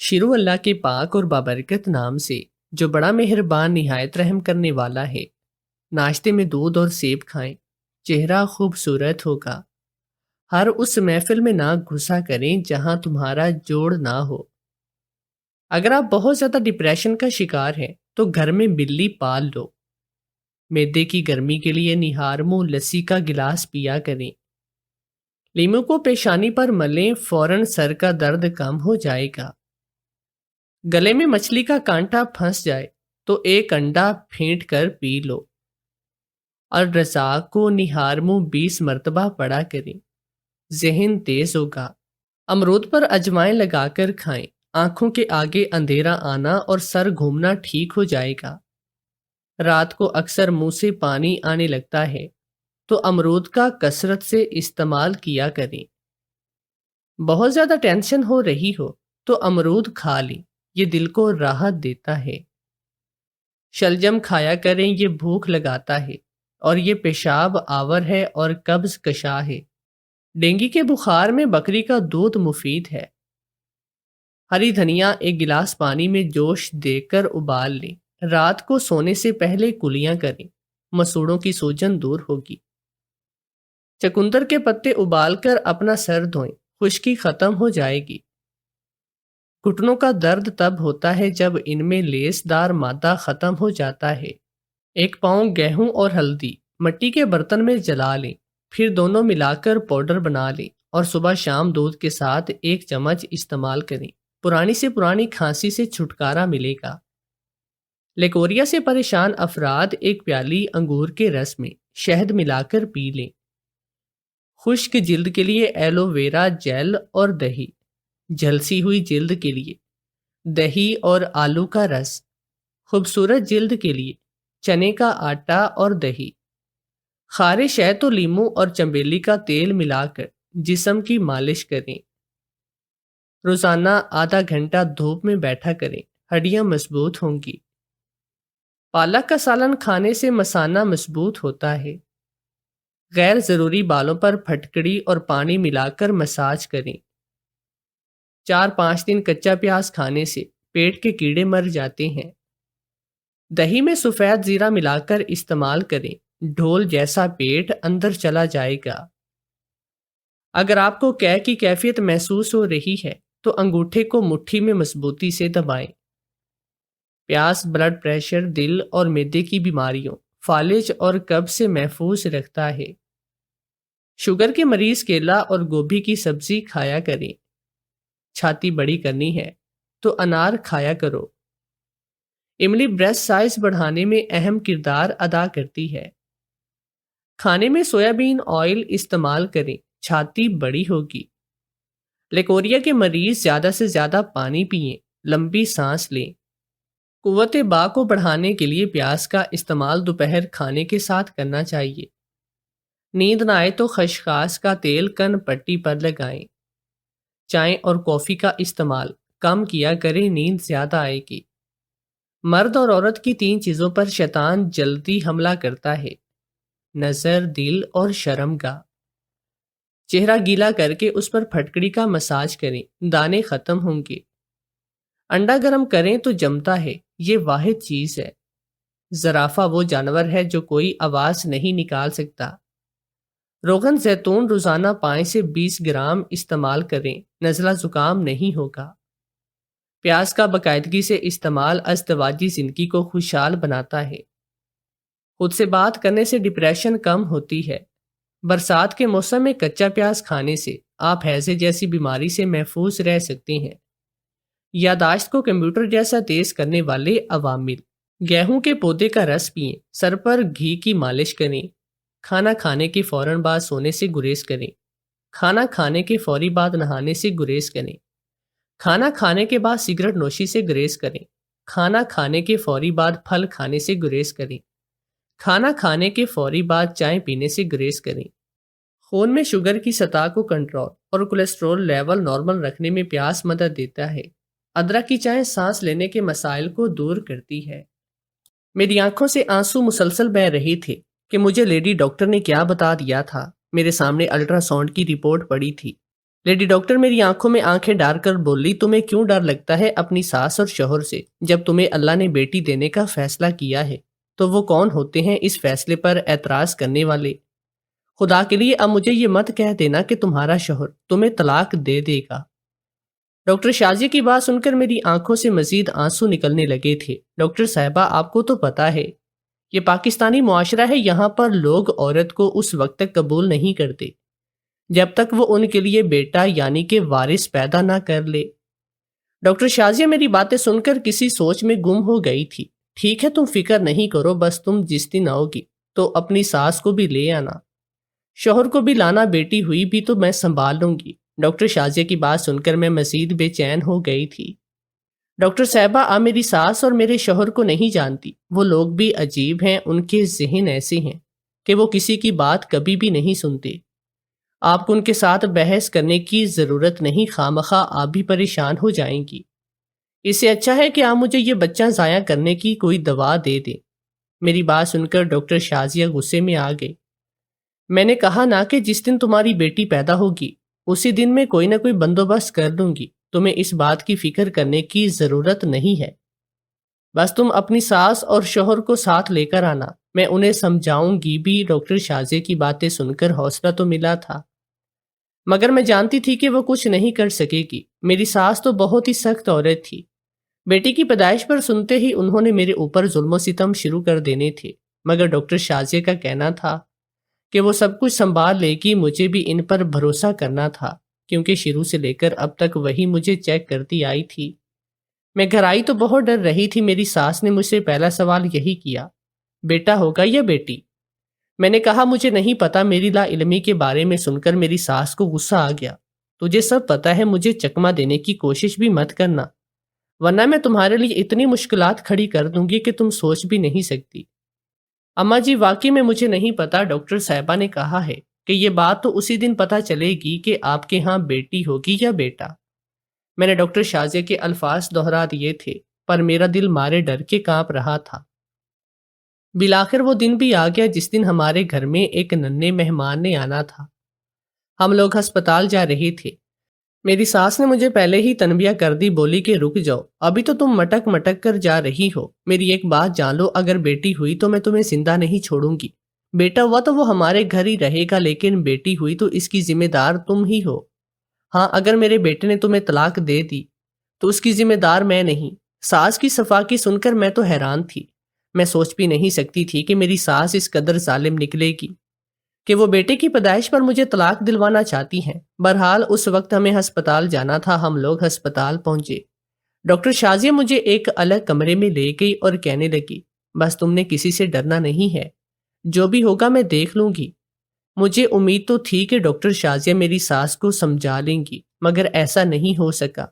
شروع اللہ کے پاک اور بابرکت نام سے جو بڑا مہربان نہایت رحم کرنے والا ہے۔ ناشتے میں دودھ اور سیب کھائیں، چہرہ خوبصورت ہوگا۔ ہر اس محفل میں نہ گھسا کریں جہاں تمہارا جوڑ نہ ہو۔ اگر آپ بہت زیادہ ڈپریشن کا شکار ہیں تو گھر میں بلی پال لو۔ معدے کی گرمی کے لیے نہارمو لسی کا گلاس پیا کریں۔ لیمو کو پیشانی پر ملیں، فوراً سر کا درد کم ہو جائے گا۔ گلے میں مچھلی کا کانٹا پھنس جائے تو ایک انڈا پھینٹ کر پی لو، اور رزاق کو نہارمو 20 مرتبہ پڑھا کریں، ذہن تیز ہوگا۔ امرود پر اجوائن لگا کر کھائیں، آنکھوں کے آگے اندھیرا آنا اور سر گھومنا ٹھیک ہو جائے گا۔ رات کو اکثر منہ سے پانی آنے لگتا ہے تو امرود کا کثرت سے استعمال کیا کریں۔ بہت زیادہ ٹینشن ہو رہی ہو تو امرود کھا لیں، یہ دل کو راحت دیتا ہے۔ شلجم کھایا کریں، یہ بھوک لگاتا ہے اور یہ پیشاب آور ہے اور قبض کشا ہے۔ ڈینگی کے بخار میں بکری کا دودھ مفید ہے۔ ہری دھنیا ایک گلاس پانی میں جوش دے کر ابال لیں، رات کو سونے سے پہلے کلیاں کریں، مسوڑوں کی سوجن دور ہوگی۔ چکندر کے پتے ابال کر اپنا سر دھوئیں، خشکی ختم ہو جائے گی۔ گھٹنوں کا درد تب ہوتا ہے جب ان میں لیس دار مادہ ختم ہو جاتا ہے۔ 1 پاؤں گیہوں اور ہلدی مٹی کے برتن میں جلا لیں، پھر دونوں ملا کر پاؤڈر بنا لیں اور صبح شام دودھ کے ساتھ 1 چمچ استعمال کریں۔ پرانی سے پرانی کھانسی سے چھٹکارا ملے گا۔ لیکوریا سے پریشان افراد 1 پیالی انگور کے رس میں شہد ملا کر پی لیں۔ خشک جلد کے لیے ایلو ویرا جیل اور دہی، جھلسی ہوئی جلد کے لیے دہی اور آلو کا رس، خوبصورت جلد کے لیے چنے کا آٹا اور دہی، خارش ہے تو لیمو اور چنبیلی کا تیل ملا کر جسم کی مالش کریں۔ روزانہ آدھا گھنٹہ دھوپ میں بیٹھا کریں، ہڈیاں مضبوط ہوں گی۔ پالک کا سالن کھانے سے مثانہ مضبوط ہوتا ہے۔ غیر ضروری بالوں پر پھٹکڑی اور پانی ملا کر مساج کریں۔ 4-5 دن کچا پیاز کھانے سے پیٹ کے کیڑے مر جاتے ہیں۔ دہی میں سفید زیرہ ملا کر استعمال کریں، ڈھول جیسا پیٹ اندر چلا جائے گا۔ اگر آپ کو قے کی کیفیت محسوس ہو رہی ہے تو انگوٹھے کو مٹھی میں مضبوطی سے دبائیں۔ پیاز بلڈ پریشر، دل اور معدے کی بیماریوں، فالج اور قبض سے محفوظ رکھتا ہے۔ شوگر کے مریض کیلا اور گوبھی کی سبزی کھایا کریں۔ چھاتی بڑی کرنی ہے تو انار کھایا کرو۔ املی بریسٹ سائز بڑھانے میں اہم کردار ادا کرتی ہے۔ کھانے میں سویابین آئل استعمال کریں، چھاتی بڑی ہوگی۔ لیکوریا کے مریض زیادہ سے زیادہ پانی پئیں، لمبی سانس لیں۔ قوت باء کو بڑھانے کے لیے پیاز کا استعمال دوپہر کھانے کے ساتھ کرنا چاہیے۔ نیند نہ آئے تو خسخاس کا تیل کن پٹی پر لگائیں۔ چائے اور کافی کا استعمال کم کیا کریں، نیند زیادہ آئے گی۔ مرد اور عورت کی 3 چیزوں پر شیطان جلدی حملہ کرتا ہے: نظر، دل اور شرمگاہ۔ چہرہ گیلا کر کے اس پر پھٹکڑی کا مساج کریں، دانے ختم ہوں گے۔ انڈا گرم کریں تو جمتا ہے، یہ واحد چیز ہے۔ زرافہ وہ جانور ہے جو کوئی آواز نہیں نکال سکتا۔ روغن زیتون روزانہ 5 سے 20 گرام استعمال کریں، نزلہ زکام نہیں ہوگا۔ پیاز کا باقاعدگی سے استعمال ازدواجی زندگی کو خوشحال بناتا ہے۔ خود سے بات کرنے سے ڈپریشن کم ہوتی ہے۔ برسات کے موسم میں کچا پیاز کھانے سے آپ ہیضے جیسی بیماری سے محفوظ رہ سکتے ہیں۔ یادداشت کو کمپیوٹر جیسا تیز کرنے والے عوامل: گیہوں کے پودے کا رس پئیں، سر پر گھی کی مالش کریں، کھانا کھانے کے فوراً بعد سونے سے گریز کریں، کھانا کھانے کے فوری بعد نہانے سے گریز کریں، کھانا کھانے کے بعد سگریٹ نوشی سے گریز کریں، کھانا کھانے کے فوری بعد پھل کھانے سے گریز کریں، کھانا کھانے کے فوری بعد چائے پینے سے گریز کریں۔ خون میں شوگر کی سطح کو کنٹرول اور کولیسٹرول لیول نارمل رکھنے میں پیاز مدد دیتا ہے۔ ادرک کی چائے سانس لینے کے مسائل کو دور کرتی ہے۔ میری آنکھوں سے آنسو مسلسل بہہ رہے تھے کہ مجھے لیڈی ڈاکٹر نے کیا بتا دیا تھا۔ میرے سامنے الٹرا ساؤنڈ کی رپورٹ پڑی تھی۔ لیڈی ڈاکٹر میری آنکھوں میں آنکھیں ڈال کر بولی، تمہیں کیوں ڈر لگتا ہے اپنی ساس اور شوہر سے؟ جب تمہیں اللہ نے بیٹی دینے کا فیصلہ کیا ہے تو وہ کون ہوتے ہیں اس فیصلے پر اعتراض کرنے والے؟ خدا کے لیے اب مجھے یہ مت کہہ دینا کہ تمہارا شوہر تمہیں طلاق دے دے گا۔ ڈاکٹر شازیہ کی بات سن کر میری آنکھوں سے مزید آنسو نکلنے لگے تھے۔ ڈاکٹر صاحبہ، آپ کو تو پتا ہے یہ پاکستانی معاشرہ ہے، یہاں پر لوگ عورت کو اس وقت تک قبول نہیں کرتے جب تک وہ ان کے لیے بیٹا یعنی کہ وارث پیدا نہ کر لے۔ ڈاکٹر شازیہ میری باتیں سن کر کسی سوچ میں گم ہو گئی تھی۔ ٹھیک ہے، تم فکر نہیں کرو، بس تم جس دن آؤ گی تو اپنی ساس کو بھی لے آنا، شوہر کو بھی لانا، بیٹی ہوئی بھی تو میں سنبھال لوں گی۔ ڈاکٹر شازیہ کی بات سن کر میں مزید بے چین ہو گئی تھی۔ ڈاکٹر صاحبہ، آپ میری ساس اور میرے شوہر کو نہیں جانتی، وہ لوگ بھی عجیب ہیں، ان کے ذہن ایسے ہیں کہ وہ کسی کی بات کبھی بھی نہیں سنتے۔ آپ کو ان کے ساتھ بحث کرنے کی ضرورت نہیں، خواہ آپ بھی پریشان ہو جائیں گی۔ اس سے اچھا ہے کہ آپ مجھے یہ بچہ ضائع کرنے کی کوئی دوا دے دیں۔ میری بات سن کر ڈاکٹر شازیہ غصے میں آ گئے۔ میں نے کہا نا کہ جس دن تمہاری بیٹی پیدا ہوگی اسی دن میں کوئی نہ کوئی بندوبست کر لوں گی، تمہیں اس بات کی فکر کرنے کی ضرورت نہیں ہے۔ بس تم اپنی ساس اور شوہر کو ساتھ لے کر آنا، میں انہیں سمجھاؤں گی بھی۔ ڈاکٹر شازیہ کی باتیں سن کر حوصلہ تو ملا تھا، مگر میں جانتی تھی کہ وہ کچھ نہیں کر سکے گی۔ میری ساس تو بہت ہی سخت عورت تھی، بیٹی کی پیدائش پر سنتے ہی انہوں نے میرے اوپر ظلم و ستم شروع کر دینے تھے، مگر ڈاکٹر شازیہ کا کہنا تھا کہ وہ سب کچھ سنبھال لے گی۔ مجھے بھی ان پر بھروسہ کرنا تھا، کیونکہ شروع سے لے کر اب تک وہی مجھے چیک کرتی آئی تھی۔ میں گھر آئی تو بہت ڈر رہی تھی۔ میری ساس نے مجھ سے پہلا سوال یہی کیا، بیٹا ہوگا یا بیٹی؟ میں نے کہا مجھے نہیں پتا۔ میری لا علمی کے بارے میں سن کر میری ساس کو غصہ آ گیا۔ تجھے سب پتا ہے، مجھے چکمہ دینے کی کوشش بھی مت کرنا، ورنہ میں تمہارے لیے اتنی مشکلات کھڑی کر دوں گی کہ تم سوچ بھی نہیں سکتی۔ اماں جی، واقعی میں مجھے نہیں پتا، ڈاکٹر صاحبہ نے کہا ہے کہ یہ بات تو اسی دن پتا چلے گی کہ آپ کے ہاں بیٹی ہوگی یا بیٹا۔ میں نے ڈاکٹر شازیہ کے الفاظ دہرا دیے تھے، پر میرا دل مارے ڈر کے کانپ رہا تھا۔ بالآخر وہ دن بھی آ گیا جس دن ہمارے گھر میں ایک ننھے مہمان نے آنا تھا۔ ہم لوگ ہسپتال جا رہے تھے۔ میری ساس نے مجھے پہلے ہی تنبیہ کر دی، بولی کہ رک جاؤ، ابھی تو تم مٹک مٹک کر جا رہی ہو۔ میری ایک بات جان لو، اگر بیٹی ہوئی تو میں تمہیں زندہ نہیں چھوڑوں گی، بیٹا ہوا تو وہ ہمارے گھر ہی رہے گا، لیکن بیٹی ہوئی تو اس کی ذمہ دار تم ہی ہو۔ ہاں، اگر میرے بیٹے نے تمہیں طلاق دے دی تو اس کی ذمہ دار میں نہیں۔ ساس کی صفاقی سن کر میں تو حیران تھی، میں سوچ بھی نہیں سکتی تھی کہ میری ساس اس قدر ظالم نکلے گی کہ وہ بیٹے کی پیدائش پر مجھے طلاق دلوانا چاہتی ہیں۔ بہرحال اس وقت ہمیں ہسپتال جانا تھا۔ ہم لوگ ہسپتال پہنچے۔ ڈاکٹر شازیہ مجھے ایک الگ کمرے میں لے گئی اور کہنے لگی، بس تم نے کسی سے ڈرنا نہیں ہے، جو بھی ہوگا میں دیکھ لوں گی۔ مجھے امید تو تھی کہ ڈاکٹر شازیہ میری ساس کو سمجھا لیں گی، مگر ایسا نہیں ہو سکا۔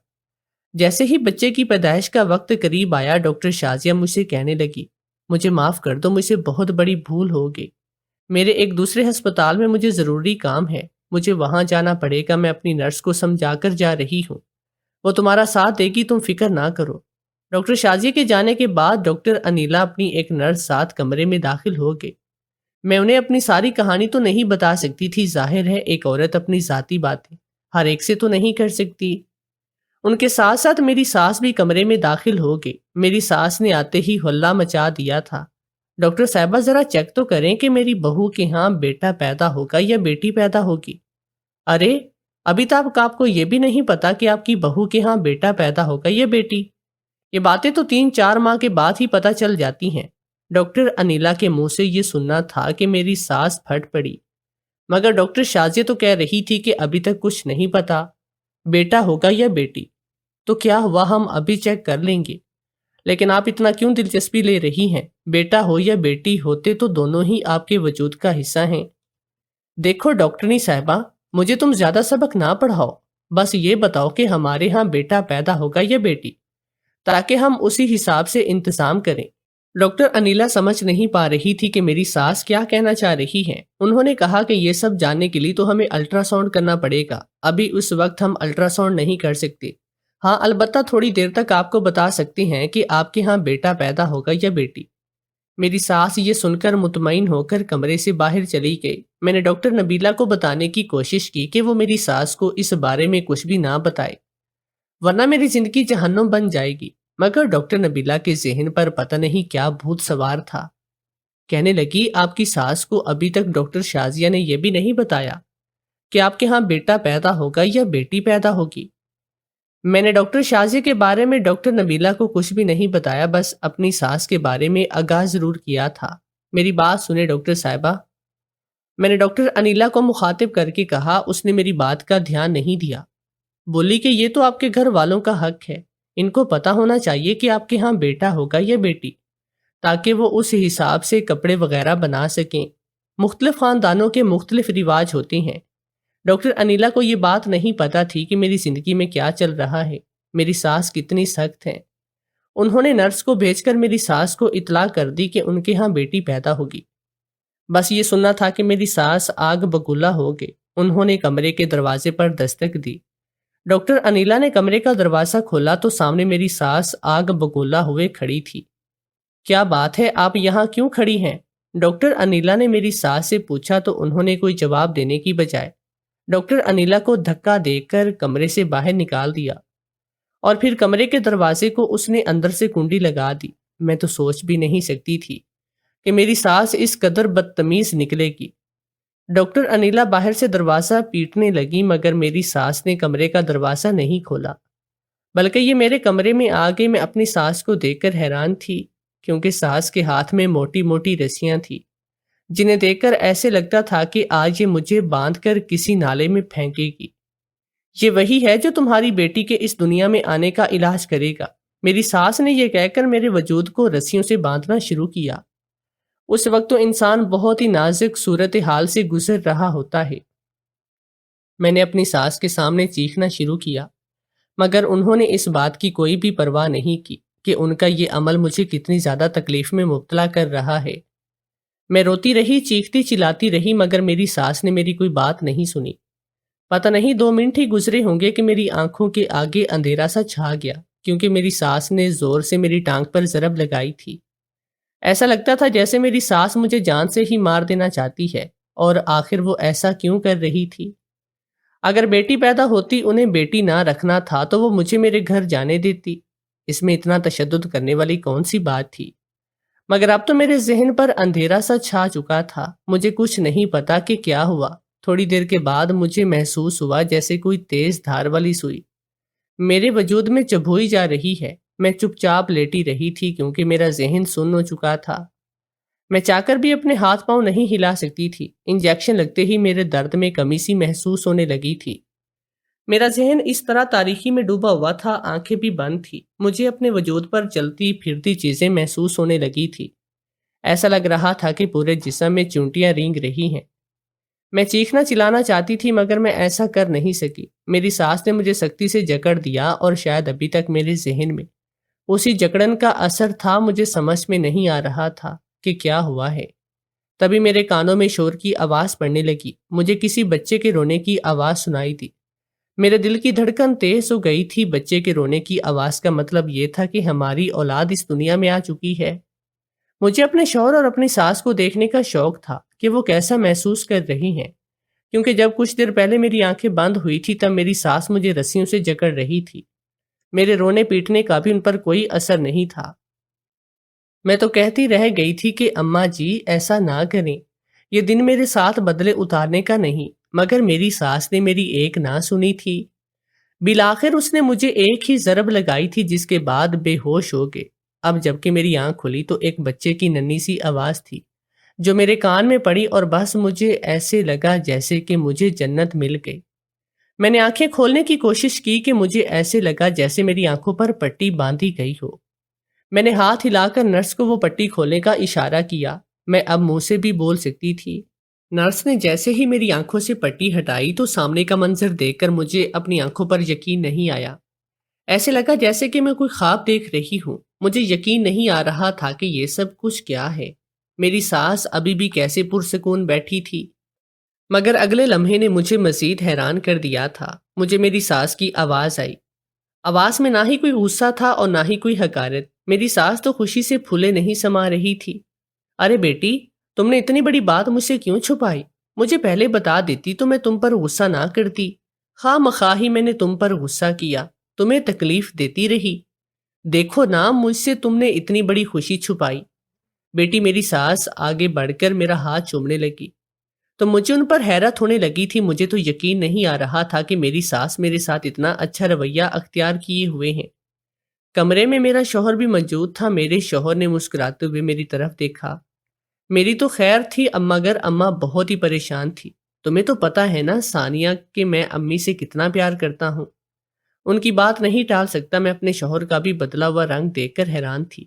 جیسے ہی بچے کی پیدائش کا وقت قریب آیا، ڈاکٹر شازیہ مجھ سے کہنے لگی، مجھے معاف کر دو، مجھ سے بہت بڑی بھول ہو گئی۔ میرے ایک دوسرے ہسپتال میں مجھے ضروری کام ہے، مجھے وہاں جانا پڑے گا۔ میں اپنی نرس کو سمجھا کر جا رہی ہوں، وہ تمہارا ساتھ دے گی، تم فکر نہ کرو۔ ڈاکٹر شازیہ کے جانے کے بعد ڈاکٹر انیلا اپنی ایک نرس ساتھ کمرے میں داخل ہو گئے۔ میں انہیں اپنی ساری کہانی تو نہیں بتا سکتی تھی، ظاہر ہے ایک عورت اپنی ذاتی باتیں ہر ایک سے تو نہیں کر سکتی۔ ان کے ساتھ ساتھ میری ساس بھی کمرے میں داخل ہو گئی۔ میری ساس نے آتے ہی ہلا مچا دیا تھا، ڈاکٹر صاحبہ ذرا چیک تو کریں کہ میری بہو کے ہاں بیٹا پیدا ہوگا یا بیٹی پیدا ہوگی۔ ارے، ابھی تک آپ کو یہ بھی نہیں پتا کہ آپ کی بہو کے ہاں بیٹا پیدا ہوگا یا بیٹی؟ یہ باتیں تو 3-4 ماہ کے بعد ہی پتا چل جاتی ہیں۔ ڈاکٹر انیلا کے منہ سے یہ سننا تھا کہ میری ساس پھٹ پڑی، مگر ڈاکٹر شازیہ تو کہہ رہی تھی کہ ابھی تک کچھ نہیں پتا، بیٹا ہوگا یا بیٹی۔ تو کیا ہوا، ہم ابھی چیک کر لیں گے۔ لیکن آپ اتنا کیوں دلچسپی لے رہی ہیں؟ بیٹا ہو یا بیٹی، ہوتے تو دونوں ہی آپ کے وجود کا حصہ ہیں۔ دیکھو ڈاکٹرنی صاحبہ، مجھے تم زیادہ سبق نہ پڑھاؤ، بس یہ بتاؤ کہ ہمارے ہاں بیٹا پیدا ہوگا یا بیٹی، تاکہ ہم اسی حساب سے انتظام کریں۔ ڈاکٹر انیلا سمجھ نہیں پا رہی تھی کہ میری ساس کیا کہنا چاہ رہی ہیں۔ انہوں نے کہا کہ یہ سب جاننے کے لیے تو ہمیں الٹرا ساؤنڈ کرنا پڑے گا، ابھی اس وقت ہم الٹرا ساؤنڈ نہیں کر سکتے۔ ہاں، البتہ تھوڑی دیر تک آپ کو بتا سکتے ہیں کہ آپ کے ہاں بیٹا پیدا ہوگا یا بیٹی۔ میری ساس یہ سن کر مطمئن ہو کر کمرے سے باہر چلی گئی۔ میں نے ڈاکٹر نبیلہ کو بتانے کی کوشش کی کہ وہ میری ساس کو اس بارے میں کچھ بھی نہ بتائے، ورنہ میری زندگی جہنم بن جائے گی، مگر ڈاکٹر نبیلہ کے ذہن پر پتہ نہیں کیا بھوت سوار تھا۔ کہنے لگی، آپ کی ساس کو ابھی تک ڈاکٹر شازیہ نے یہ بھی نہیں بتایا کہ آپ کے ہاں بیٹا پیدا ہوگا یا بیٹی پیدا ہوگی۔ میں نے ڈاکٹر شازیہ کے بارے میں ڈاکٹر نبیلہ کو کچھ بھی نہیں بتایا، بس اپنی ساس کے بارے میں آگاہ ضرور کیا تھا۔ میری بات سنے ڈاکٹر صاحبہ، میں نے ڈاکٹر انیلا کو مخاطب کر کے کہا۔ اس نے میری بات کا دھیان نہیں دیا، بولی کہ یہ تو آپ کے گھر والوں کا حق ہے، ان کو پتہ ہونا چاہیے کہ آپ کے ہاں بیٹا ہوگا یا بیٹی، تاکہ وہ اس حساب سے کپڑے وغیرہ بنا سکیں۔ مختلف خاندانوں کے مختلف رواج ہوتے ہیں۔ ڈاکٹر انیلا کو یہ بات نہیں پتہ تھی کہ میری زندگی میں کیا چل رہا ہے، میری ساس کتنی سخت ہیں۔ انہوں نے نرس کو بھیج کر میری ساس کو اطلاع کر دی کہ ان کے ہاں بیٹی پیدا ہوگی۔ بس یہ سننا تھا کہ میری ساس آگ بگولا ہو گئے۔ انہوں نے کمرے کے دروازے پر دستک دی۔ ڈاکٹر انیلا نے کمرے کا دروازہ کھولا تو سامنے میری ساس آگ بگولا ہوئے کھڑی تھی۔ کیا بات ہے، آپ یہاں کیوں کھڑی ہیں؟ ڈاکٹر انیلا نے میری ساس سے پوچھا تو انہوں نے کوئی جواب دینے کی بجائے ڈاکٹر انیلا کو دھکا دے کر کمرے سے باہر نکال دیا، اور پھر کمرے کے دروازے کو اس نے اندر سے کنڈی لگا دی۔ میں تو سوچ بھی نہیں سکتی تھی کہ میری ساس اس قدر بدتمیز نکلے گی۔ ڈاکٹر انیلا باہر سے دروازہ پیٹنے لگی، مگر میری ساس نے کمرے کا دروازہ نہیں کھولا، بلکہ یہ میرے کمرے میں آ گئی۔ میں اپنی ساس کو دیکھ کر حیران تھی، کیونکہ ساس کے ہاتھ میں موٹی موٹی رسیاں تھیں، جنہیں دیکھ کر ایسے لگتا تھا کہ آج یہ مجھے باندھ کر کسی نالے میں پھینکے گی۔ یہ وہی ہے جو تمہاری بیٹی کے اس دنیا میں آنے کا علاج کرے گا۔ میری ساس نے یہ کہہ کر میرے وجود کو رسیوں سے باندھنا شروع کیا۔ اس وقت تو انسان بہت ہی نازک صورتحال سے گزر رہا ہوتا ہے۔ میں نے اپنی ساس کے سامنے چیخنا شروع کیا، مگر انہوں نے اس بات کی کوئی بھی پرواہ نہیں کی کہ ان کا یہ عمل مجھے کتنی زیادہ تکلیف میں مبتلا کر رہا ہے۔ میں روتی رہی، چیختی چلاتی رہی، مگر میری ساس نے میری کوئی بات نہیں سنی۔ پتہ نہیں 2 منٹ ہی گزرے ہوں گے کہ میری آنکھوں کے آگے اندھیرا سا چھا گیا، کیونکہ میری ساس نے زور سے میری ٹانگ پر ضرب لگائی تھی۔ ایسا لگتا تھا جیسے میری ساس مجھے جان سے ہی مار دینا چاہتی ہے، اور آخر وہ ایسا کیوں کر رہی تھی؟ اگر بیٹی پیدا ہوتی، انہیں بیٹی نہ رکھنا تھا تو وہ مجھے میرے گھر جانے دیتی۔ اس میں اتنا تشدد کرنے والی کون سی بات تھی؟ مگر اب تو میرے ذہن پر اندھیرا سا چھا چکا تھا۔ مجھے کچھ نہیں پتا کہ کیا ہوا۔ تھوڑی دیر کے بعد مجھے محسوس ہوا جیسے کوئی تیز دھار والی سوئی میرے وجود میں چبھوئی جا رہی ہے۔ میں چپ چاپ لیٹی رہی تھی، کیونکہ میرا ذہن سن ہو چکا تھا۔ میں چاہ کر بھی اپنے ہاتھ پاؤں نہیں ہلا سکتی تھی۔ انجیکشن لگتے ہی میرے درد میں کمی سی محسوس ہونے لگی تھی۔ میرا ذہن اس طرح تاریکی میں ڈوبا ہوا تھا، آنکھیں بھی بند تھی۔ مجھے اپنے وجود پر چلتی پھرتی چیزیں محسوس ہونے لگی تھی۔ ایسا لگ رہا تھا کہ پورے جسم میں چونٹیاں رینگ رہی ہیں۔ میں چیخنا چلانا چاہتی تھی، مگر میں ایسا کر نہیں سکی۔ میری ساس نے مجھے سختی سے جکڑ دیا، اور شاید ابھی تک میرے ذہن میں اسی جکڑن کا اثر تھا۔ مجھے سمجھ میں نہیں آ رہا تھا کہ کیا ہوا ہے۔ تبھی میرے کانوں میں شور کی آواز پڑنے لگی۔ مجھے کسی بچے کے رونے کی آواز سنائی دی۔ میرے دل کی دھڑکن تیز ہو گئی تھی۔ بچے کے رونے کی آواز کا مطلب یہ تھا کہ ہماری اولاد اس دنیا میں آ چکی ہے۔ مجھے اپنے شوہر اور اپنی ساس کو دیکھنے کا شوق تھا کہ وہ کیسا محسوس کر رہی ہیں، کیونکہ جب کچھ دیر پہلے میری آنکھیں بند ہوئی تھی تب میری ساس مجھے رسیوں سے جکڑ رہی تھی۔ میرے رونے پیٹنے کا بھی ان پر کوئی اثر نہیں تھا۔ میں تو کہتی رہ گئی تھی کہ اماں جی ایسا نہ کریں، یہ دن میرے ساتھ بدلے اتارنے کا نہیں، مگر میری ساس نے میری ایک نہ سنی تھی۔ بالآخر اس نے مجھے ایک ہی ضرب لگائی تھی، جس کے بعد بے ہوش ہو گئے۔ اب جب کہ میری آنکھ کھلی تو ایک بچے کی ننھی سی آواز تھی جو میرے کان میں پڑی، اور بس مجھے ایسے لگا جیسے کہ مجھے جنت مل گئی۔ میں نے آنکھیں کھولنے کی کوشش کی کہ مجھے ایسے لگا جیسے میری آنکھوں پر پٹی باندھی گئی ہو۔ میں نے ہاتھ ہلا کر نرس کو وہ پٹی کھولنے کا اشارہ کیا۔ میں اب منہ سے بھی بول سکتی تھی۔ نرس نے جیسے ہی میری آنکھوں سے پٹی ہٹائی تو سامنے کا منظر دیکھ کر مجھے اپنی آنکھوں پر یقین نہیں آیا۔ ایسے لگا جیسے کہ میں کوئی خواب دیکھ رہی ہوں۔ مجھے یقین نہیں آ رہا تھا کہ یہ سب کچھ کیا ہے۔ میری ساس ابھی بھی کیسے پرسکون بیٹھی تھی، مگر اگلے لمحے نے مجھے مزید حیران کر دیا تھا۔ مجھے میری ساس کی آواز آئی۔ آواز میں نہ ہی کوئی غصہ تھا اور نہ ہی کوئی حقارت۔ میری ساس تو خوشی سے پھولے نہیں سما رہی تھی۔ ارے بیٹی، تم نے اتنی بڑی بات مجھ سے کیوں چھپائی؟ مجھے پہلے بتا دیتی تو میں تم پر غصہ نہ کرتی۔ خواہ مخواہ ہی میں نے تم پر غصہ کیا، تمہیں تکلیف دیتی رہی۔ دیکھو نا، مجھ سے تم نے اتنی بڑی خوشی چھپائی۔ بیٹی، میری ساس آگے بڑھ کر میرا ہاتھ چومنے لگی تو مجھے ان پر حیرت ہونے لگی تھی۔ مجھے تو یقین نہیں آ رہا تھا کہ میری ساس میرے ساتھ اتنا اچھا رویہ اختیار کیے ہوئے ہیں۔ کمرے میں میرا شوہر بھی موجود تھا۔ میرے شوہر نے مسکراتے ہوئے میری طرف دیکھا۔ میری تو خیر تھی، مگر اماں بہت ہی پریشان تھی۔ تمہیں تو پتا ہے نا ثانیہ کہ میں امی سے کتنا پیار کرتا ہوں۔ ان کی بات نہیں ٹال سکتا۔ میں اپنے شوہر کا بھی بدلا ہوا رنگ دیکھ کر حیران تھی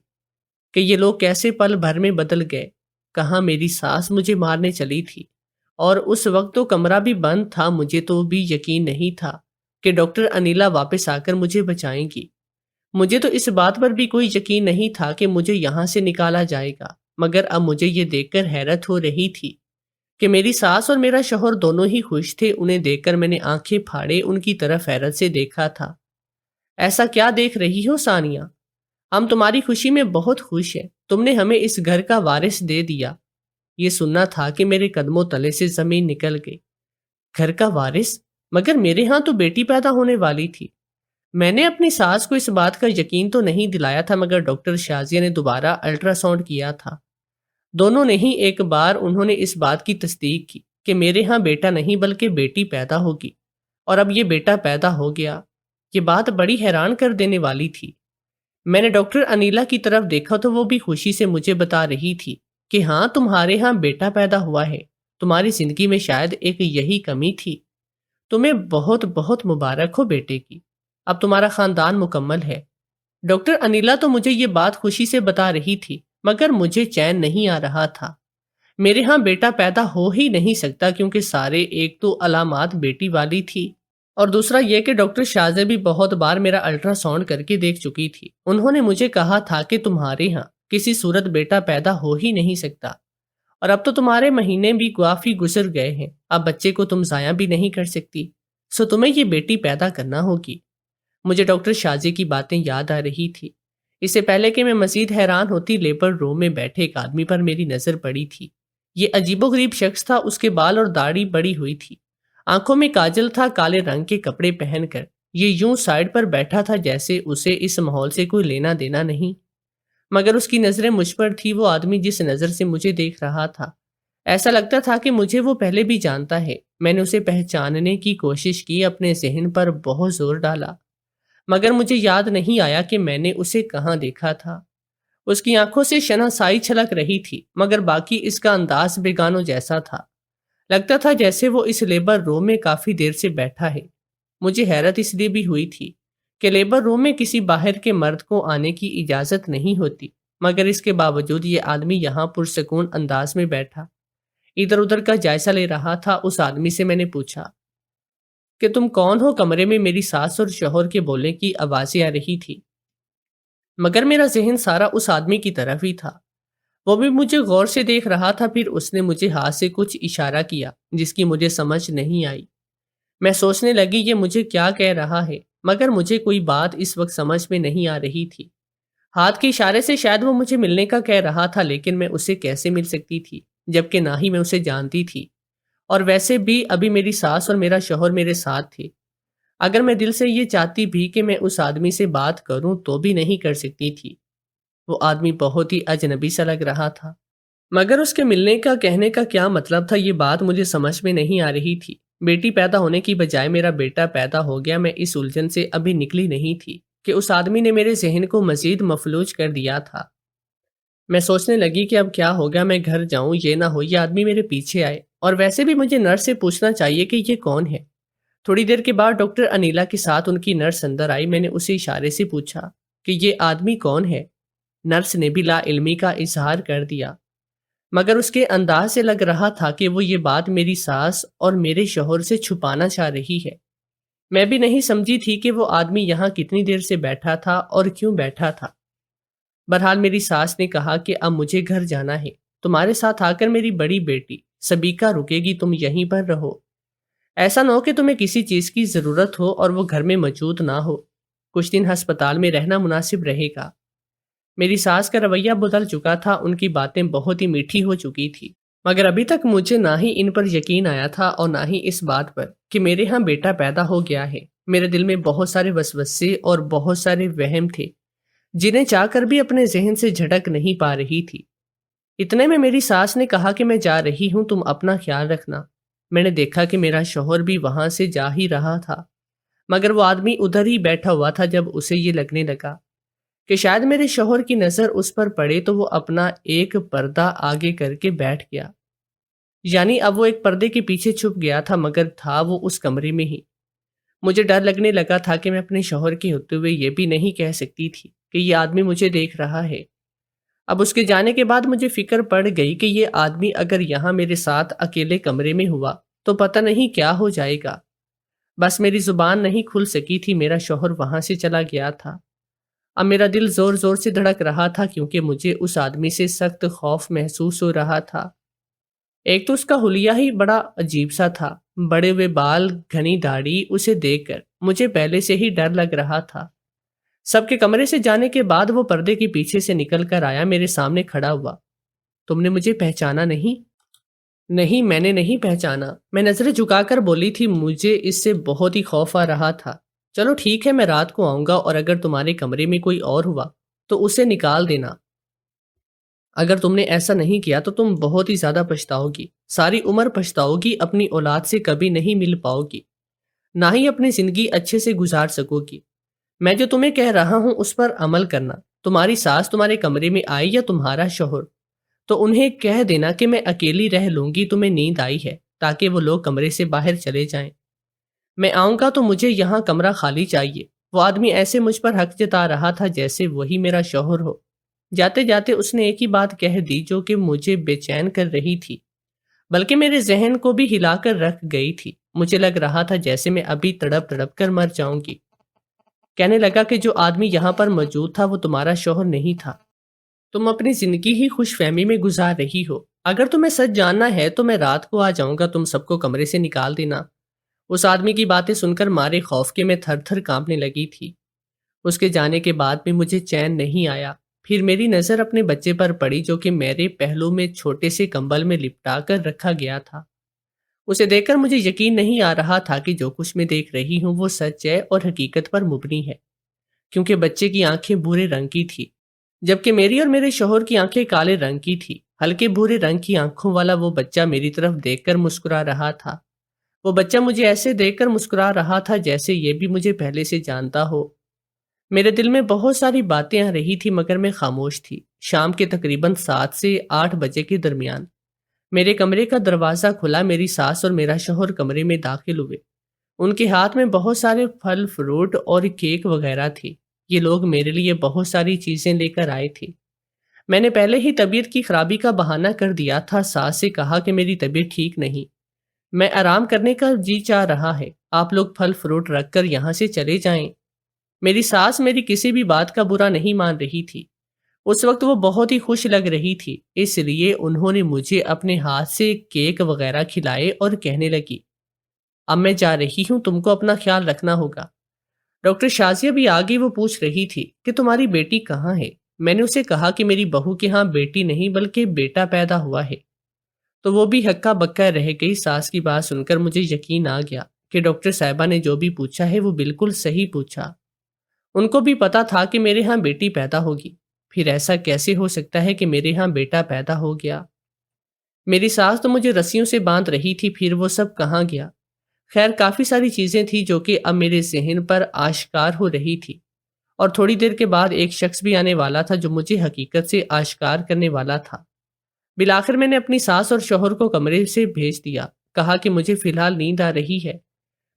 کہ یہ لوگ کیسے پل بھر میں بدل گئے۔ کہاں میری ساس مجھے مارنے چلی تھی، اور اس وقت تو کمرہ بھی بند تھا۔ مجھے تو بھی یقین نہیں تھا کہ ڈاکٹر انیلا واپس آ کر مجھے بچائیں گی۔ مجھے تو اس بات پر بھی کوئی یقین نہیں تھا کہ مجھے یہاں سے نکالا جائے گا، مگر اب مجھے یہ دیکھ کر حیرت ہو رہی تھی کہ میری ساس اور میرا شوہر دونوں ہی خوش تھے۔ انہیں دیکھ کر میں نے آنکھیں پھاڑے ان کی طرف حیرت سے دیکھا تھا۔ ایسا کیا دیکھ رہی ہو ثانیہ؟ ہم تمہاری خوشی میں بہت خوش ہیں۔ تم نے ہمیں اس گھر کا وارث دے دیا۔ یہ سننا تھا کہ میرے قدموں تلے سے زمین نکل گئی۔ گھر کا وارث؟ مگر میرے ہاں تو بیٹی پیدا ہونے والی تھی۔ میں نے اپنی ساس کو اس بات کا یقین تو نہیں دلایا تھا، مگر ڈاکٹر شازیہ نے دوبارہ الٹرا ساؤنڈ کیا تھا۔ دونوں نے ہی ایک بار انہوں نے اس بات کی تصدیق کی کہ میرے ہاں بیٹا نہیں بلکہ بیٹی پیدا ہوگی، اور اب یہ بیٹا پیدا ہو گیا۔ یہ بات بڑی حیران کر دینے والی تھی۔ میں نے ڈاکٹر انیلا کی طرف دیکھا تو وہ بھی خوشی سے مجھے بتا رہی تھی کہ ہاں تمہارے ہاں بیٹا پیدا ہوا ہے۔ تمہاری زندگی میں شاید ایک یہی کمی تھی۔ تمہیں بہت بہت مبارک ہو بیٹے کی۔ اب تمہارا خاندان مکمل ہے۔ ڈاکٹر انیلا تو مجھے یہ بات خوشی سے بتا رہی تھی، مگر مجھے چین نہیں آ رہا تھا۔ میرے ہاں بیٹا پیدا ہو ہی نہیں سکتا، کیونکہ سارے ایک تو علامات بیٹی والی تھی، اور دوسرا یہ کہ ڈاکٹر شازیہ بھی بہت بار میرا الٹرا ساؤنڈ کر کے دیکھ چکی تھی۔ انہوں نے مجھے کہا تھا کہ تمہارے ہاں کسی صورت بیٹا پیدا ہو ہی نہیں سکتا، اور اب تو تمہارے مہینے بھی کافی گزر گئے ہیں۔ اب بچے کو تم ضائع بھی نہیں کر سکتی، سو تمہیں یہ بیٹی پیدا کرنا ہوگی۔ مجھے ڈاکٹر شازیہ کی باتیں یاد آ رہی تھی۔ اس سے پہلے کہ میں مزید حیران ہوتی، لیبر روم میں بیٹھے ایک آدمی پر میری نظر پڑی تھی۔ یہ عجیب و غریب شخص تھا۔ اس کے بال اور داڑھی بڑی ہوئی تھی، آنکھوں میں کاجل تھا، کالے رنگ کے کپڑے پہن کر یہ یوں سائیڈ پر بیٹھا تھا جیسے اسے اس ماحول سے کوئی لینا دینا نہیں، مگر اس کی نظریں مجھ پر تھی۔ وہ آدمی جس نظر سے مجھے دیکھ رہا تھا، ایسا لگتا تھا کہ مجھے وہ پہلے بھی جانتا ہے۔ میں نے اسے پہچاننے کی کوشش کی، اپنے ذہن پر بہت زور ڈالا، مگر مجھے یاد نہیں آیا کہ میں نے اسے کہاں دیکھا تھا۔ اس کی آنکھوں سے شناسائی چھلک رہی تھی، مگر باقی اس کا انداز بیگانوں جیسا تھا۔ لگتا تھا جیسے وہ اس لیبر روم میں کافی دیر سے بیٹھا ہے۔ مجھے حیرت اس لیے بھی ہوئی تھی کہ لیبر روم میں کسی باہر کے مرد کو آنے کی اجازت نہیں ہوتی، مگر اس کے باوجود یہ آدمی یہاں پرسکون انداز میں بیٹھا ادھر ادھر کا جائزہ لے رہا تھا۔ اس آدمی سے میں نے پوچھا کہ تم کون ہو؟ کمرے میں میری ساس اور شوہر کے بولنے کی آوازیں آ رہی تھی، مگر میرا ذہن سارا اس آدمی کی طرف ہی تھا۔ وہ بھی مجھے غور سے دیکھ رہا تھا۔ پھر اس نے مجھے ہاتھ سے کچھ اشارہ کیا جس کی مجھے سمجھ نہیں آئی۔ میں سوچنے لگی یہ مجھے کیا کہہ رہا ہے، مگر مجھے کوئی بات اس وقت سمجھ میں نہیں آ رہی تھی۔ ہاتھ کے اشارے سے شاید وہ مجھے ملنے کا کہہ رہا تھا، لیکن میں اسے کیسے مل سکتی تھی جبکہ نہ ہی میں اسے جانتی تھی، اور ویسے بھی ابھی میری ساس اور میرا شوہر میرے ساتھ تھے۔ اگر میں دل سے یہ چاہتی بھی کہ میں اس آدمی سے بات کروں تو بھی نہیں کر سکتی تھی۔ وہ آدمی بہت ہی اجنبی سا لگ رہا تھا، مگر اس کے ملنے کا کہنے کا کیا مطلب تھا یہ بات مجھے سمجھ میں نہیں آ رہی تھی۔ بیٹی پیدا ہونے کی بجائے میرا بیٹا پیدا ہو گیا۔ میں اس الجھن سے ابھی نکلی نہیں تھی کہ اس آدمی نے میرے ذہن کو مزید مفلوج کر دیا تھا۔ میں سوچنے لگی کہ اب کیا ہوگا، میں گھر جاؤں، یہ نہ ہو یہ آدمی میرے پیچھے آئے، اور ویسے بھی مجھے نرس سے پوچھنا چاہیے کہ یہ کون ہے۔ تھوڑی دیر کے بعد ڈاکٹر انیلا کے ساتھ ان کی نرس اندر آئی۔ میں نے اسے اشارے سے پوچھا کہ یہ آدمی کون ہے۔ نرس نے بھی لا علمی کا اظہار کر دیا، مگر اس کے انداز سے لگ رہا تھا کہ وہ یہ بات میری ساس اور میرے شوہر سے چھپانا چاہ رہی ہے۔ میں بھی نہیں سمجھی تھی کہ وہ آدمی یہاں کتنی دیر سے بیٹھا تھا اور کیوں بیٹھا تھا۔ بہرحال میری ساس نے کہا کہ اب مجھے گھر جانا ہے، تمہارے ساتھ آ کر میری بڑی بیٹی سبیکا رکے گی، تم یہیں پر رہو۔ ایسا نہ ہو کہ تمہیں کسی چیز کی ضرورت ہو اور وہ گھر میں موجود نہ ہو۔ کچھ دن ہسپتال میں رہنا مناسب رہے گا۔ میری ساس کا رویہ بدل چکا تھا، ان کی باتیں بہت ہی میٹھی ہو چکی تھی، مگر ابھی تک مجھے نہ ہی ان پر یقین آیا تھا اور نہ ہی اس بات پر کہ میرے ہاں بیٹا پیدا ہو گیا ہے۔ میرے دل میں بہت سارے وسوسے اور بہت سارے وہم تھے جنہیں چاہ کر بھی اپنے ذہن سے جھٹک نہیں پا رہی تھی۔ اتنے میں میری ساس نے کہا کہ میں جا رہی ہوں، تم اپنا خیال رکھنا۔ میں نے دیکھا کہ میرا شوہر بھی وہاں سے جا ہی رہا تھا، مگر وہ آدمی ادھر ہی بیٹھا ہوا تھا۔ جب اسے یہ لگنے لگا کہ شاید میرے شوہر کی نظر اس پر پڑے تو وہ اپنا ایک پردہ آگے کر کے بیٹھ گیا، یعنی اب وہ ایک پردے کے پیچھے چھپ گیا تھا، مگر تھا وہ اس کمرے میں ہی۔ مجھے ڈر لگنے لگا تھا کہ میں اپنے شوہر کے ہوتے ہوئے یہ بھی نہیں کہہ سکتی تھی کہ یہ آدمی مجھے دیکھ رہا ہے۔ اب اس کے جانے کے بعد مجھے فکر پڑ گئی کہ یہ آدمی اگر یہاں میرے ساتھ اکیلے کمرے میں ہوا تو پتہ نہیں کیا ہو جائے گا۔ بس میری زبان نہیں کھل سکی تھی، میرا شوہر وہاں سے چلا گیا تھا۔ اب میرا دل زور زور سے دھڑک رہا تھا کیونکہ مجھے اس آدمی سے سخت خوف محسوس ہو رہا تھا۔ ایک تو اس کا حلیہ ہی بڑا عجیب سا تھا، بڑے ہوئے بال، گھنی داڑھی، اسے دیکھ کر مجھے پہلے سے ہی ڈر لگ رہا تھا۔ سب کے کمرے سے جانے کے بعد وہ پردے کے پیچھے سے نکل کر آیا، میرے سامنے کھڑا ہوا۔ تم نے مجھے پہچانا نہیں؟ نہیں، میں نے نہیں پہچانا، میں نظریں جھکا کر بولی تھی۔ مجھے اس سے بہت ہی خوف آ رہا تھا۔ چلو ٹھیک ہے، میں رات کو آؤں گا، اور اگر تمہارے کمرے میں کوئی اور ہوا تو اسے نکال دینا۔ اگر تم نے ایسا نہیں کیا تو تم بہت ہی زیادہ پچھتاؤ گی، ساری عمر پچھتاؤ گی، اپنی اولاد سے کبھی نہیں مل پاؤ گی، نہ ہی اپنی زندگی اچھے سے گزار سکو گی۔ میں جو تمہیں کہہ رہا ہوں اس پر عمل کرنا۔ تمہاری ساس تمہارے کمرے میں آئی یا تمہارا شوہر تو انہیں کہہ دینا کہ میں اکیلی رہ لوں گی، تمہیں نیند آئی ہے، تاکہ وہ لوگ کمرے سے باہر چلے جائیں۔ میں آؤں گا تو مجھے یہاں کمرہ خالی چاہیے۔ وہ آدمی ایسے مجھ پر حق جتا رہا تھا جیسے وہی میرا شوہر ہو۔ جاتے جاتے اس نے ایک ہی بات کہہ دی جو کہ مجھے بے چین کر رہی تھی، بلکہ میرے ذہن کو بھی ہلا کر رکھ گئی تھی۔ مجھے لگ رہا تھا جیسے میں ابھی تڑپ تڑپ کر مر جاؤں گی۔ کہنے لگا کہ جو آدمی یہاں پر موجود تھا وہ تمہارا شوہر نہیں تھا، تم اپنی زندگی ہی خوش فہمی میں گزار رہی ہو۔ اگر تمہیں سچ جاننا ہے تو میں رات کو آ جاؤں گا، تم سب کو کمرے سے نکال دینا۔ اس آدمی کی باتیں سن کر مارے خوف کے میں تھر تھر کانپنے لگی تھی۔ اس کے جانے کے بعد بھی مجھے چین نہیں آیا۔ پھر میری نظر اپنے بچے پر پڑی جو کہ میرے پہلو میں چھوٹے سے کمبل میں لپٹا کر رکھا گیا تھا۔ اسے دیکھ کر مجھے یقین نہیں آ رہا تھا کہ جو کچھ میں دیکھ رہی ہوں وہ سچ ہے اور حقیقت پر مبنی ہے، کیونکہ بچے کی آنکھیں بھورے رنگ کی تھی، جبکہ میری اور میرے شوہر کی آنکھیں کالے رنگ کی تھی۔ ہلکے بھورے رنگ کی آنکھوں والا وہ بچہ میری طرف دیکھ کر مسکرا رہا تھا۔ وہ بچہ مجھے ایسے دیکھ کر مسکرا رہا تھا جیسے یہ بھی مجھے پہلے سے جانتا ہو۔ میرے دل میں بہت ساری باتیں آ رہی تھی مگر میں خاموش تھی۔ شام کے تقریباً 7 سے 8 بجے کے درمیان میرے کمرے کا دروازہ کھلا، میری ساس اور میرا شوہر کمرے میں داخل ہوئے۔ ان کے ہاتھ میں بہت سارے پھل، فروٹ اور کیک وغیرہ تھی۔ یہ لوگ میرے لیے بہت ساری چیزیں لے کر آئے تھے۔ میں نے پہلے ہی طبیعت کی خرابی کا بہانہ کر دیا تھا۔ ساس سے کہا کہ میری طبیعت ٹھیک نہیں، میں آرام کرنے کا جی چاہ رہا ہے، آپ لوگ پھل فروٹ رکھ کر یہاں سے چلے جائیں۔ میری ساس میری کسی بھی بات کا برا نہیں مان رہی تھی۔ اس وقت وہ بہت ہی خوش لگ رہی تھی، اس لیے انہوں نے مجھے اپنے ہاتھ سے کیک وغیرہ کھلائے اور کہنے لگی، اب میں جا رہی ہوں، تم کو اپنا خیال رکھنا ہوگا۔ ڈاکٹر شازیہ بھی آگے، وہ پوچھ رہی تھی کہ تمہاری بیٹی کہاں ہے؟ میں نے اسے کہا کہ میری بہو کے ہاں بیٹی نہیں بلکہ بیٹا پیدا ہوا ہے، تو وہ بھی ہکا بکا رہ گئی۔ ساس کی بات سن کر مجھے یقین آ گیا کہ ڈاکٹر صاحبہ نے جو بھی پوچھا ہے وہ بالکل صحیح پوچھا۔ ان کو بھی پتا تھا کہ میرے ہاں بیٹی پیدا ہوگی۔ پھر ایسا کیسے ہو سکتا ہے کہ میرے ہاں بیٹا پیدا ہو گیا؟ میری ساس تو مجھے رسیوں سے باندھ رہی تھی، پھر وہ سب کہاں گیا؟ خیر کافی ساری چیزیں تھیں جو کہ اب میرے ذہن پر آشکار ہو رہی تھی، اور تھوڑی دیر کے بعد ایک شخص بھی آنے والا تھا جو مجھے حقیقت سے آشکار کرنے والا تھا۔ بالآخر میں نے اپنی ساس اور شوہر کو کمرے سے بھیج دیا، کہا کہ مجھے فی الحال نیند آ رہی ہے،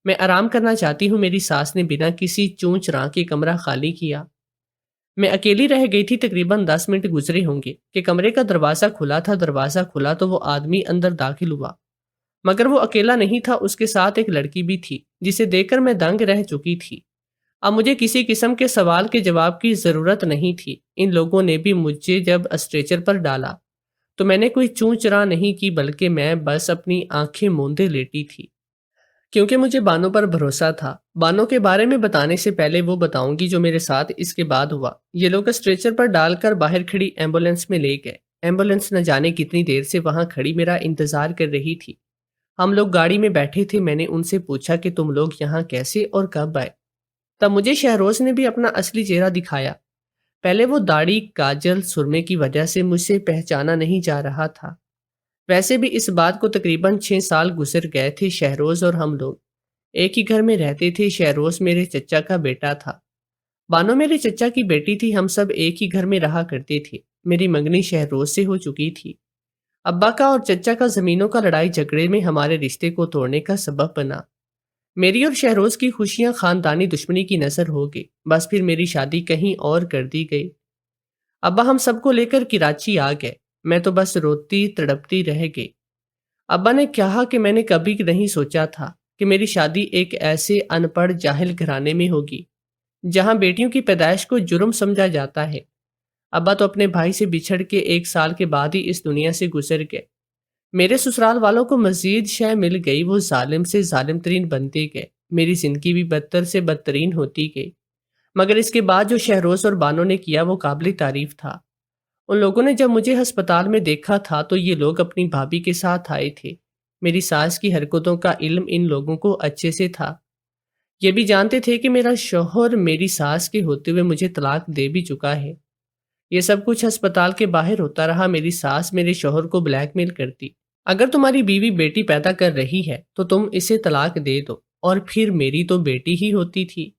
میں آرام کرنا چاہتی ہوں۔ میری ساس نے بنا کسی چون چراں کے کمرہ خالی کیا۔ میں اکیلی رہ گئی تھی۔ تقریباً 10 منٹ گزرے ہوں گے کہ کمرے کا دروازہ کھلا تھا۔ دروازہ کھلا تو وہ آدمی اندر داخل ہوا، مگر وہ اکیلا نہیں تھا، اس کے ساتھ ایک لڑکی بھی تھی جسے دیکھ کر میں دنگ رہ چکی تھی۔ اب مجھے کسی قسم کے سوال کے جواب کی ضرورت نہیں تھی۔ ان لوگوں نے بھی مجھے جب اسٹریچر پر ڈالا تو میں نے کوئی چون چرا نہیں کی، بلکہ میں بس اپنی آنکھیں موندے لیٹی تھی۔ کیونکہ مجھے بانو پر بھروسہ تھا۔ بانو کے بارے میں بتانے سے پہلے وہ بتاؤں گی جو میرے ساتھ اس کے بعد ہوا۔ یہ لوگ اسٹریچر پر ڈال کر باہر کھڑی ایمبولینس میں لے گئے۔ ایمبولینس نہ جانے کتنی دیر سے وہاں کھڑی میرا انتظار کر رہی تھی۔ ہم لوگ گاڑی میں بیٹھے تھے۔ میں نے ان سے پوچھا کہ تم لوگ یہاں کیسے اور کب آئے؟ تب مجھے شہروز نے بھی اپنا اصلی چہرہ دکھایا۔ پہلے وہ داڑھی، کاجل، سرمے کی وجہ سے مجھ سے پہچانا نہیں جا رہا تھا۔ ویسے بھی اس بات کو تقریباً 6 سال گزر گئے تھے۔ شہروز اور ہم لوگ ایک ہی گھر میں رہتے تھے۔ شہروز میرے چچا کا بیٹا تھا، بانو میرے چچا کی بیٹی تھی۔ ہم سب ایک ہی گھر میں رہا کرتے تھے۔ میری منگنی شہروز سے ہو چکی تھی۔ ابا کا اور چچا کا زمینوں کا لڑائی جھگڑے میں ہمارے رشتے کو توڑنے کا سبب بنا۔ میری اور شہروز کی خوشیاں خاندانی دشمنی کی نظر ہو گئی۔ بس پھر میری شادی کہیں اور کر دی گئی۔ ابا ہم سب کو لے کر کراچی آ گئے۔ میں تو بس روتی تڑپتی رہ گئی۔ ابا نے کہا کہ میں نے کبھی نہیں سوچا تھا کہ میری شادی ایک ایسے ان پڑھ جاہل گھرانے میں ہوگی جہاں بیٹیوں کی پیدائش کو جرم سمجھا جاتا ہے۔ ابا تو اپنے بھائی سے بچھڑ کے 1 سال کے بعد ہی اس دنیا سے گزر گئے۔ میرے سسرال والوں کو مزید شے مل گئی۔ وہ ظالم سے ظالم ترین بنتے گئے۔ میری زندگی بھی بدتر سے بدترین ہوتی گئی۔ مگر اس کے بعد جو شہروز اور بانو نے کیا وہ قابل تعریف تھا۔ ان لوگوں نے جب مجھے ہسپتال میں دیکھا تھا تو یہ لوگ اپنی بھابھی کے ساتھ آئے تھے۔ میری ساس کی حرکتوں کا علم ان لوگوں کو اچھے سے تھا۔ یہ بھی جانتے تھے کہ میرا شوہر میری ساس کے ہوتے ہوئے مجھے طلاق دے بھی چکا ہے۔ یہ سب کچھ ہسپتال کے باہر ہوتا رہا۔ میری ساس میرے شوہر کو بلیک میل کرتی، اگر تمہاری بیوی بیٹی پیدا کر رہی ہے تو تم اسے طلاق دے دو، اور پھر میری تو بیٹی ہی ہوتی تھی۔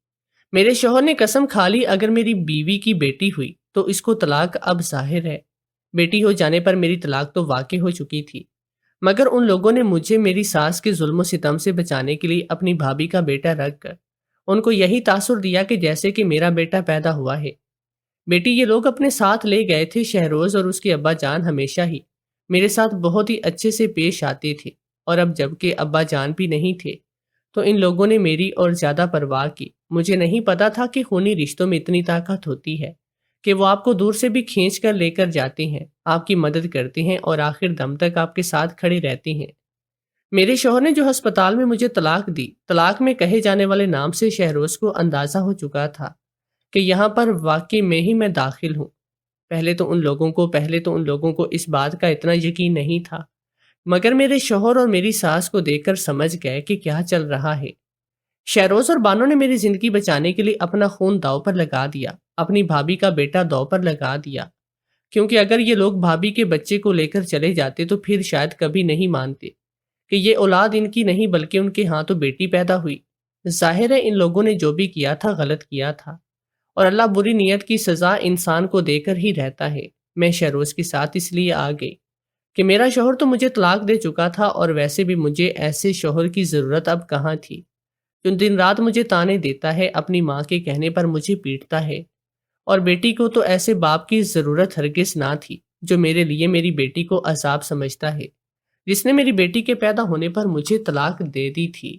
میرے شوہر نے قسم کھا لی اگر میری بیوی کی بیٹی ہوئی تو اس کو طلاق اب ظاہر ہے۔ بیٹی ہو جانے پر میری طلاق تو واقع ہو چکی تھی، مگر ان لوگوں نے مجھے میری ساس کے ظلم و ستم سے بچانے کے لیے اپنی بھابھی کا بیٹا رکھ کر ان کو یہی تاثر دیا کہ جیسے کہ میرا بیٹا پیدا ہوا ہے۔ بیٹی یہ لوگ اپنے ساتھ لے گئے تھے۔ شہروز اور اس کے ابا جان ہمیشہ ہی میرے ساتھ بہت ہی اچھے سے پیش آتے تھے، اور اب جب کہ ابا جان بھی نہیں تھے تو ان لوگوں نے میری اور زیادہ پرواہ کی۔ مجھے نہیں پتا تھا کہ خونی رشتوں میں اتنی طاقت ہوتی ہے کہ وہ آپ کو دور سے بھی کھینچ کر لے کر جاتے ہیں، آپ کی مدد کرتے ہیں اور آخر دم تک آپ کے ساتھ کھڑے رہتے ہیں۔ میرے شوہر نے جو ہسپتال میں مجھے طلاق دی، طلاق میں کہے جانے والے نام سے شہروز کو اندازہ ہو چکا تھا کہ یہاں پر واقعی میں ہی میں داخل ہوں۔ پہلے تو ان لوگوں کو اس بات کا اتنا یقین نہیں تھا، مگر میرے شوہر اور میری ساس کو دیکھ کر سمجھ گئے کہ کیا چل رہا ہے۔ شہروز اور بانو نے میری زندگی بچانے کے لیے اپنا خون داؤ پر لگا دیا، اپنی بھابھی کا بیٹا داؤ پر لگا دیا، کیونکہ اگر یہ لوگ بھابھی کے بچے کو لے کر چلے جاتے تو پھر شاید کبھی نہیں مانتے کہ یہ اولاد ان کی نہیں بلکہ ان کے ہاں تو بیٹی پیدا ہوئی۔ ظاہر ہے ان لوگوں نے جو بھی کیا تھا غلط کیا تھا، اور اللہ بری نیت کی سزا انسان کو دے کر ہی رہتا ہے۔ میں شہروز کے ساتھ اس لیے آ گئی کہ میرا شوہر تو مجھے طلاق دے چکا تھا، اور ویسے بھی مجھے ایسے شوہر کی ضرورت اب کہاں تھی جو دن رات مجھے تانے دیتا ہے، اپنی ماں کے کہنے پر مجھے پیٹتا ہے۔ اور بیٹی کو تو ایسے باپ کی ضرورت ہرگز نہ تھی جو میرے لیے میری بیٹی کو عذاب سمجھتا ہے، جس نے میری بیٹی کے پیدا ہونے پر مجھے طلاق دے دی تھی۔